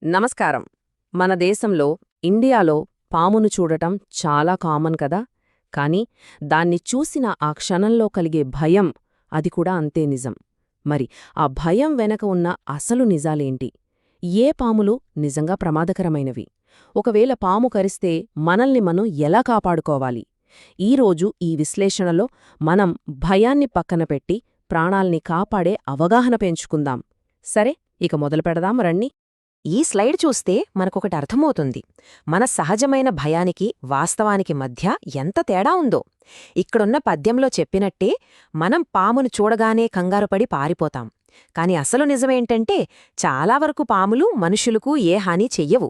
నమస్కారం. మన దేశంలో, ఇండియాలో పామును చూడటం చాలా కామన్ కదా. కాని దాన్ని చూసిన ఆ క్షణంలో కలిగే భయం, అది కూడా అంతే నిజం. మరి ఆ భయం వెనక ఉన్న అసలు నిజాలేంటి? ఏ పాములు నిజంగా ప్రమాదకరమైనవి? ఒకవేళ పాము కరిస్తే మనల్ని మనం ఎలా కాపాడుకోవాలి? ఈరోజు ఈ విశ్లేషణలో మనం భయాన్ని పక్కన పెట్టి ప్రాణాల్ని కాపాడే అవగాహన పెంచుకుందాం. సరే, ఇక మొదలుపెడదాం రండి. ఈ స్లైడ్ చూస్తే మనకొకటి అర్థమవుతుంది. మన సహజమైన భయానికి వాస్తవానికి మధ్య ఎంత తేడా ఉందో. ఇక్కడున్న పద్యంలో చెప్పినట్టే మనం పామును చూడగానే కంగారుపడి పారిపోతాం. కాని అసలు నిజమేంటంటే చాలా వరకు పాములు మనుషులకు ఏ హాని చెయ్యవు.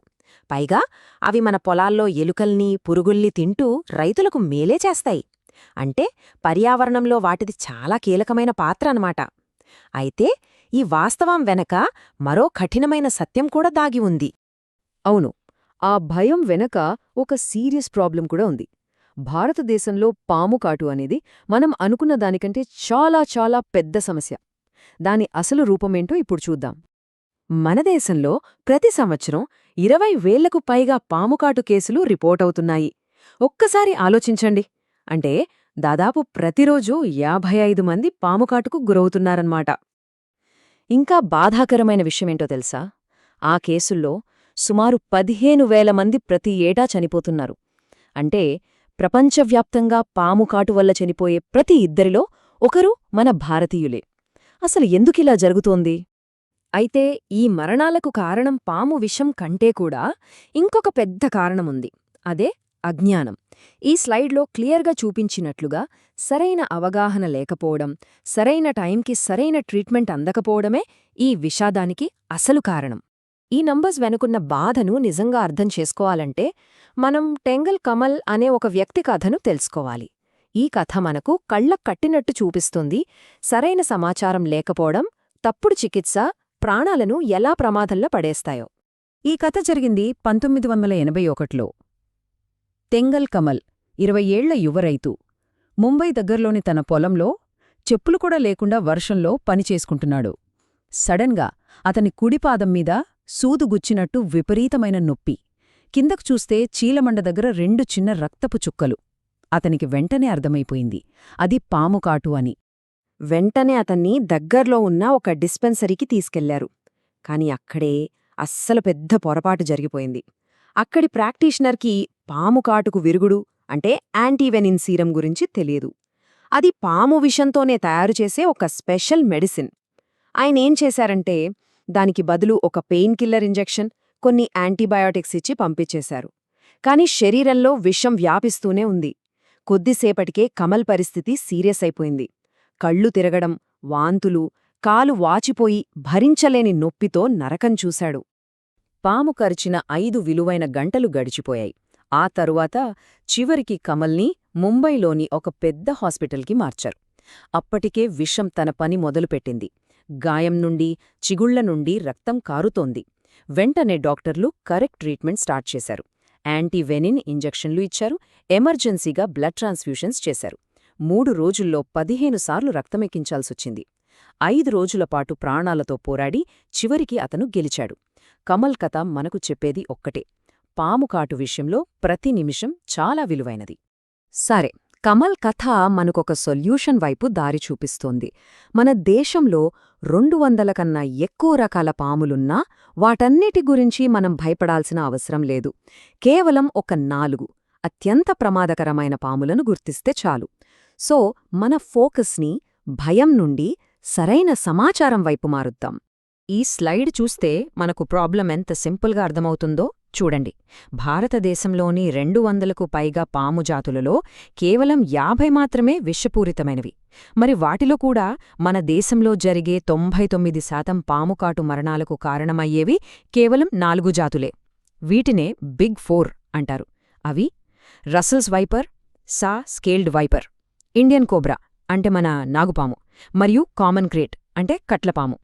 పైగా అవి మన పొలాల్లో ఎలుకల్ని పురుగుల్ని తింటూ రైతులకు మేలే చేస్తాయి. అంటే పర్యావరణంలో వాటిది చాలా కీలకమైన పాత్ర అన్నమాట. అయితే ఈ వాస్తవం వెనక మరో కఠినమైన సత్యం కూడా దాగి ఉంది. అవును, ఆ భయం వెనక ఒక సీరియస్ ప్రాబ్లం కూడా ఉంది. భారతదేశంలో పాము కాటు అనేది మనం అనుకున్న దానికంటే చాలా చాలా పెద్ద సమస్య. దాని అసలు రూపమేంటో ఇప్పుడు చూద్దాం. మన దేశంలో ప్రతి సంవత్సరం 20,000కు పైగా పాముకాటు కేసులు రిపోర్టవుతున్నాయి. ఒక్కసారి ఆలోచించండి. అంటే దాదాపు ప్రతిరోజూ 55 మంది పాముకాటుకు గురవుతున్నారన్నమాట. ఇంకా బాధాకరమైన విషయమేంటో తెలుసా? ఆ కేసుల్లో సుమారు 15,000 మంది ప్రతి ఏటా చనిపోతున్నారు. అంటే ప్రపంచవ్యాప్తంగా పాముకాటు వల్ల చనిపోయే ప్రతి ఇద్దరిలో ఒకరు మన భారతీయులే. అసలు ఎందుకిలా జరుగుతోంది? అయితే ఈ మరణాలకు కారణం పాము విషం కంటే కూడా ఇంకొక పెద్ద కారణముంది. అదే అజ్ఞానం. ఈ స్లైడ్లో క్లియర్గా చూపించినట్లుగా సరైన అవగాహన లేకపోవడం, సరైన టైంకి సరైన ట్రీట్మెంట్ అందకపోవడమే ఈ విషాదానికి అసలు కారణం. ఈ నంబర్స్ వెనుకున్న బాధను నిజంగా అర్థం చేసుకోవాలంటే మనం టెంగల్ కమల్ అనే ఒక వ్యక్తి కథను తెలుసుకోవాలి. ఈ కథ మనకు కళ్ళకు కట్టినట్టు చూపిస్తుంది సరైన సమాచారం లేకపోవడం, తప్పుడు చికిత్స ప్రాణాలను ఎలా ప్రమాదంలో పడేస్తాయో. ఈ కథ జరిగింది 1981లో. టెంగల్ కమల్ 20 ఏళ్ల యువ రైతు. ముంబై దగ్గర్లోని తన పొలంలో చెప్పులు కూడా లేకుండా వర్షంలో పనిచేసుకుంటున్నాడు. సడన్గా అతని కుడిపాదం మీద సూదు గుచ్చినట్టు విపరీతమైన నొప్పి. కిందకు చూస్తే చీలమండ దగ్గర 2 చిన్న రక్తపు చుక్కలు. అతనికి వెంటనే అర్థమైపోయింది, అది పాముకాటు అని. వెంటనే అతన్ని దగ్గర్లో ఉన్న ఒక డిస్పెన్సరీకి తీసుకెళ్లారు. కాని అక్కడే అస్సలు పెద్ద పొరపాటు జరిగిపోయింది. అక్కడి ప్రాక్టీషనర్కి పాముకాటుకు విరుగుడు అంటే యాంటీవెనిన్ సీరం గురించి తెలియదు. అది పాము విషంతోనే తయారుచేసే ఒక స్పెషల్ మెడిసిన్. ఆయనేం చేశారంటే దానికి బదులు ఒక పెయిన్ కిల్లర్ ఇంజెక్షన్, కొన్ని యాంటీబయాటిక్స్ ఇచ్చి పంపించేశారు. కాని శరీరంలో విషం వ్యాపిస్తూనే ఉంది. కొద్దిసేపటికే కమల్ పరిస్థితి సీరియస్ అయిపోయింది. కళ్ళు తిరగడం, వాంతులు, కాలు వాచిపోయి భరించలేని నొప్పితో నరకం చూశాడు. పాము కరిచిన 5 విలువైన గంటలు గడిచిపోయాయి. ఆ తరువాత చివరికి కమల్ని ముంబైలోని ఒక పెద్ద హాస్పిటల్కి మార్చారు. అప్పటికే విషం తన పని మొదలుపెట్టింది. గాయం నుండి, చిగుళ్ల నుండి రక్తం కారుతోంది. వెంటనే డాక్టర్లు కరెక్ట్ ట్రీట్మెంట్ స్టార్ట్ చేశారు. యాంటీవెనిన్ ఇంజెక్షన్లు ఇచ్చారు. ఎమర్జెన్సీగా బ్లడ్ ట్రాన్స్ఫ్యూషన్స్ చేశారు. 3 రోజుల్లో 15 సార్లు రక్తమెక్కించాల్సొచ్చింది. 5 రోజులపాటు ప్రాణాలతో పోరాడి చివరికి అతను గెలిచాడు. కమల్ కథ మనకు చెప్పేది ఒక్కటే: పాముకాటు విషయంలో ప్రతి నిమిషం చాలా విలువైనది. సరే, కమల్ కథ మనకొక సొల్యూషన్ వైపు దారి చూపిస్తోంది. మన దేశంలో 200 కన్నా ఎక్కువ రకాల పాములున్నా వాటన్నిటి గురించి మనం భయపడాల్సిన అవసరం లేదు. కేవలం ఒక 4 అత్యంత ప్రమాదకరమైన పాములను గుర్తిస్తే చాలు. సో మన ఫోకస్ని భయం నుండి సరైన సమాచారం వైపు మారుద్దాం. ఈ స్లైడ్ చూస్తే మనకు ప్రాబ్లం ఎంత సింపుల్గా అర్థమవుతుందో చూడండి. భారతదేశంలోని 200కు పైగా పాము జాతులలో కేవలం 50 మాత్రమే విషపూరితమైనవి. మరి వాటిలో కూడా మన దేశంలో జరిగే 99% పాముకాటు మరణాలకు కారణమయ్యేవి కేవలం 4 జాతులే. వీటినే బిగ్ 4 అంటారు. అవి రసల్స్ వైపర్, సా స్కేల్డ్ వైపర్, ఇండియన్ కోబ్రా అంటే మన నాగుపాము, మరియు కామన్ క్రేట్ అంటే కట్లపాము.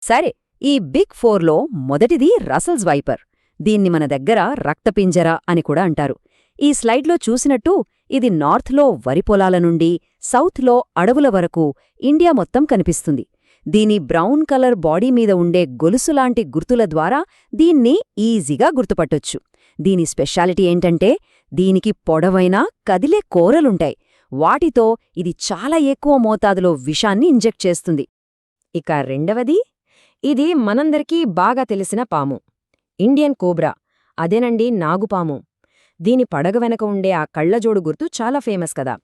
సరే, ఈ బిగ్ 4లో మొదటిది రసల్స్ వైపర్. దీన్ని మన దగ్గర రక్తపింజర అని కూడా అంటారు. ఈ స్లైడ్లో చూసినట్టు ఇది నార్త్లో వరి పొలాల నుండి సౌత్లో అడవుల వరకు ఇండియా మొత్తం కనిపిస్తుంది. దీని బ్రౌన్ కలర్ బాడీ మీద ఉండే గొలుసులాంటి గుర్తుల ద్వారా దీన్ని ఈజీగా గుర్తుపట్టొచ్చు. దీని స్పెషాలిటీ ఏంటంటే దీనికి పొడవైన కదిలే కోరలుంటాయి. వాటితో ఇది చాలా ఎక్కువ మోతాదులో విషాన్ని ఇంజెక్ట్ చేస్తుంది. ఇక రెండవది, ఇది మనందరికీ బాగా తెలిసిన పాము, ఇండియన్ కోబ్రా. అదేనండి, నాగుపాము. దీని పడగ వెనక ఉండే ఆ కళ్లజోడు గుర్తు చాలా ఫేమస్ కదా.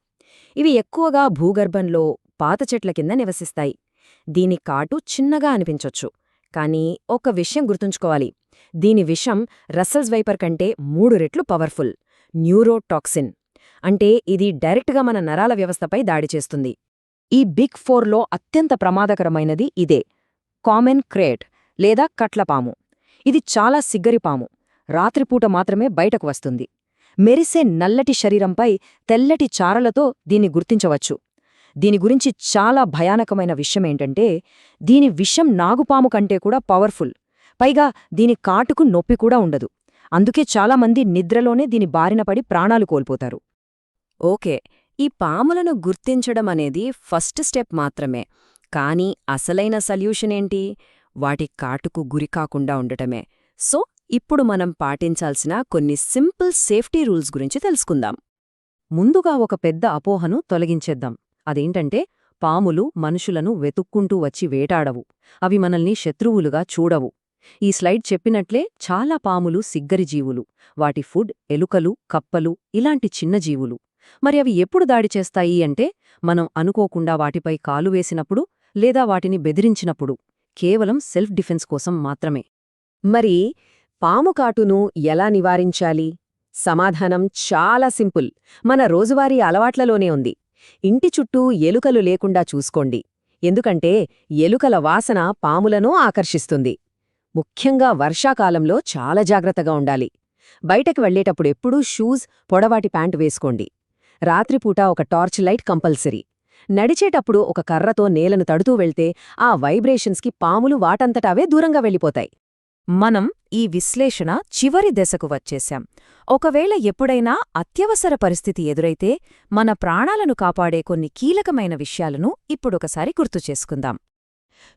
ఇవి ఎక్కువగా భూగర్భంలో పాత చెట్ల కింద నివసిస్తాయి. దీని కాటు చిన్నగా అనిపించొచ్చు, కానీ ఒక విషయం గుర్తుంచుకోవాలి. దీని విషం రస్సెల్స్ వైపర్ కంటే 3 రెట్లు పవర్ఫుల్. న్యూరోటాక్సిన్ అంటే ఇది డైరెక్ట్గా మన నరాల వ్యవస్థపై దాడి చేస్తుంది. ఈ బిగ్ 4లో అత్యంత ప్రమాదకరమైనది ఇదే, కామన్ క్రేట్ లేదా కట్లపాము. ఇది చాలా సిగ్గరిపాము. రాత్రిపూట మాత్రమే బయటకు వస్తుంది. మెరిసే నల్లటి శరీరంపై తెల్లటి చారలతో దీన్ని గుర్తించవచ్చు. దీని గురించి చాలా భయానకమైన విషయమేంటంటే దీని విషం నాగుపాము కంటే కూడా పవర్ఫుల్. పైగా దీని కాటుకు నొప్పి కూడా ఉండదు. అందుకే చాలామంది నిద్రలోనే దీని బారినపడి ప్రాణాలు కోల్పోతారు. ఓకే, ఈ పాములను గుర్తించడం అనేది ఫస్ట్ స్టెప్ మాత్రమే. కానీ అసలైన సొల్యూషన్ ఏంటి? వాటి కాటుకు గురికాకుండా ఉండటమే. సో ఇప్పుడు మనం పాటించాల్సిన కొన్ని సింపుల్ సేఫ్టీ రూల్స్ గురించి తెలుసుకుందాం. ముందుగా ఒక పెద్ద అపోహను తొలగించేద్దాం. అదేంటంటే పాములు మనుషులను వెతుక్కుంటూ వచ్చి వేటాడవు. అవి మనల్ని శత్రువులుగా చూడవు. ఈ స్లైడ్ చెప్పినట్లే చాలా పాములు సిగ్గరి జీవులు. వాటి ఫుడ్ ఎలుకలు, కప్పలు, ఇలాంటి చిన్న జీవులు. మరి అవి ఎప్పుడు దాడి చేస్తాయి అంటే మనం అనుకోకుండా వాటిపై కాలు వేసినప్పుడు లేదా వాటిని బెదిరించినప్పుడు. కేవలం సెల్ఫ్ డిఫెన్స్ కోసం మాత్రమే. మరి పాము కాటును ఎలా నివారించాలి? సమాధానం చాలా సింపుల్. మన రోజువారీ అలవాట్లలోనే ఉంది. ఇంటి చుట్టూ ఎలుకలు లేకుండా చూసుకోండి. ఎందుకంటే ఎలుకల వాసన పాములను ఆకర్షిస్తుంది. ముఖ్యంగా వర్షాకాలంలో చాలా జాగ్రత్తగా ఉండాలి. బయటకు వెళ్లేటప్పుడెప్పుడూ షూస్, పొడవాటి ప్యాంటు వేసుకోండి. రాత్రిపూట ఒక టార్చ్ లైట్ కంపల్సరీ. నడిచేటప్పుడు ఒక కర్రతో నేలను తడుతూ వెళ్తే ఆ వైబ్రేషన్స్కి పాములు వాటంతట అవే దూరంగా వెళ్ళిపోతాయి. మనం ఈ విశ్లేషణ చివరి దశకు వచ్చేశాం. ఒకవేళ ఎప్పుడైనా అత్యవసర పరిస్థితి ఎదురైతే మన ప్రాణాలను కాపాడే కొన్ని కీలకమైన విషయాలను ఇప్పుడొకసారి గుర్తుచేసుకుందాం.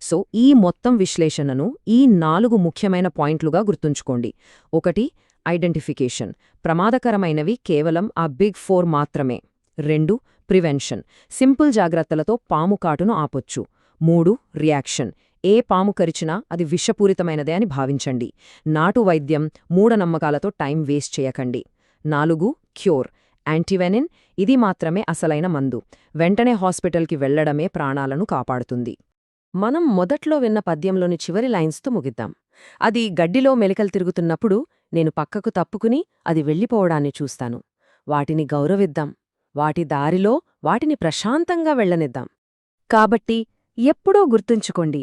సో ఈ మొత్తం విశ్లేషణను ఈ 4 ముఖ్యమైన పాయింట్లుగా గుర్తుంచుకోండి. 1. ఐడెంటిఫికేషన్. ప్రమాదకరమైనవి కేవలం ఆ బిగ్ 4 మాత్రమే. 2. ప్రివెన్షన్. సింపుల్ జాగ్రత్తలతో పాము కాటును ఆపొచ్చు. 3. రియాక్షన్. ఏ పాము కరిచినా అది విషపూరితమైనదే అని భావించండి. నాటు వైద్యం, మూఢనమ్మకాలతో టైం వేస్ట్ చేయకండి. 4. క్యూర్. యాంటీవెనిన్. ఇది మాత్రమే అసలైన మందు. వెంటనే హాస్పిటల్కి వెళ్లడమే ప్రాణాలను కాపాడుతుంది. మనం మొదట్లో విన్న పద్యంలోని చివరి లైన్స్తో ముగిద్దాం. అది గడ్డిలో మెలికలు తిరుగుతున్నప్పుడు నేను పక్కకు తప్పుకుని అది వెళ్ళిపోవడాన్ని చూస్తాను. వాటిని గౌరవిద్దాం. వాటి దారిలో వాటిని ప్రశాంతంగా వెళ్లనిద్దాం. కాబట్టి ఎప్పుడూ గుర్తుంచుకోండి,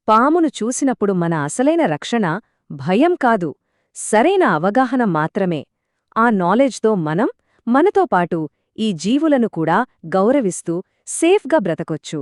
పామును చూసినప్పుడు మన అసలైన రక్షణ భయం కాదు, సరైన అవగాహన మాత్రమే. ఆ నాలెడ్జ్తో మనం, మనతో పాటు ఈ జీవులను కూడా గౌరవిస్తూ సేఫ్గా బ్రతకొచ్చు.